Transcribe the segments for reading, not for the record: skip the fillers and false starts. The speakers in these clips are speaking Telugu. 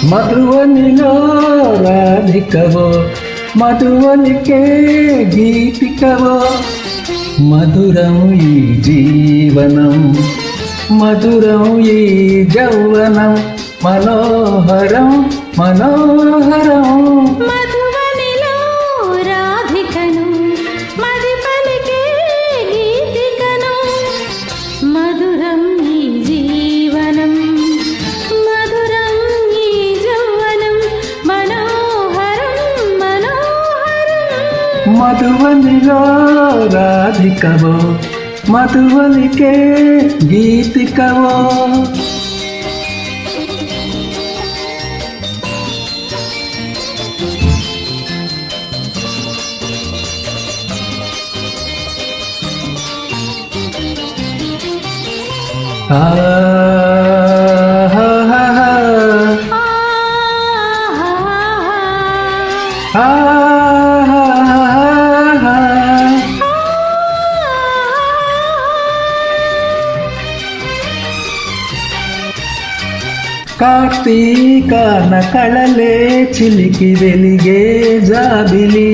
మధువనిలో రాధికవో మధువనికే గీతికవో మధురం ఈ జీవనం మధురం ఈ యౌవనం మనోహరం మనోహరం మధువనిలో రాధికను మది పలికే గీతికను మధురం ఈ జీవనం మధురం ఈ యౌవనం మనోహరం మనోహరం మధువనిలో రాధికవో మధువనికే గీతికవో కార్తీకాన కళలే చిలికి వెలిగే జాబిలి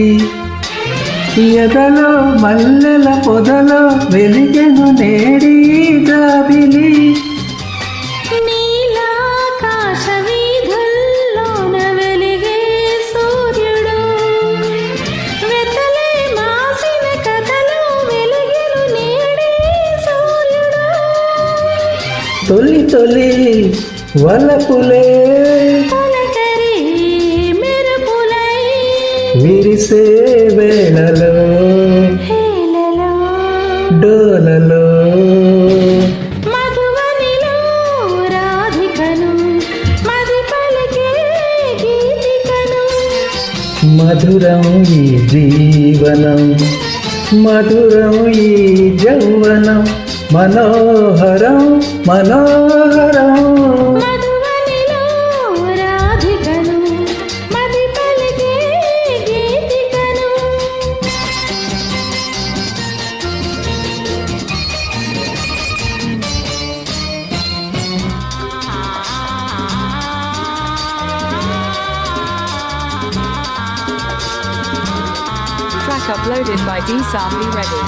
ఎదలో మల్లెల పొదలో వెలిగెను నేడి జాబిలి నీలాకాశ వీధుల్లోన వెలిగే సూర్యుడు వెతలే మాసిన కథలో వెలిగెను నేడి సూర్యుడు తొలి తొలి వలపులే పలకరి మెరుపులై విరిసే వేళలో హేళలో డోలలో మధువనిలో రాధికను మది పలికే గీతికను మధురం ఈ జీవనం మధురం ఈ యౌవనం మనోహరం మనోహరం మధువనిలో రాధికను మది పలికే గీతికను Track uploaded by D Sambi Ready.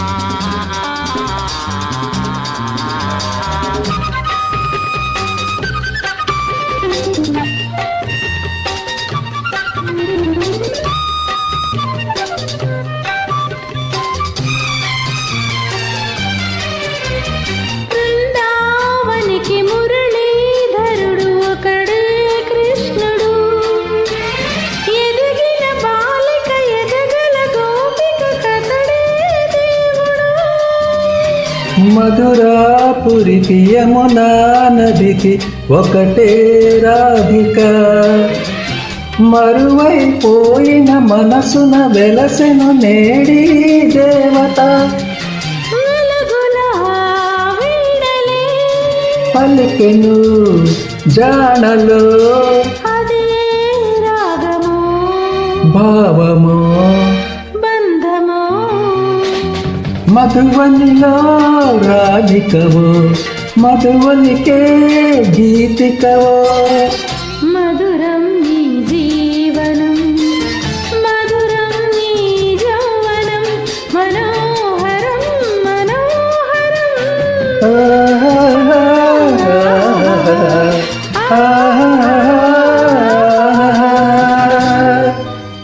బృందావనికి మురళీధరుడు ఒకడే కృష్ణుడు ఎదిగిన బాలిక ఎదగల గోపిక కథడే దేవుడు మధురాపురికి యమునా నదికి ఒకటే రాధిక మరువైపోయిన మనసున వెలసెను నేడి దేవత వెలుగుల వీణలే పలికెను జానలో అదే రాగము భావము బంధము మధువనిలో రాధికవో మధువనికే గీతికవో మధురం ఈ జీవనం మధురం ఈ యౌవనం మనోహరం మనోహరం ఆ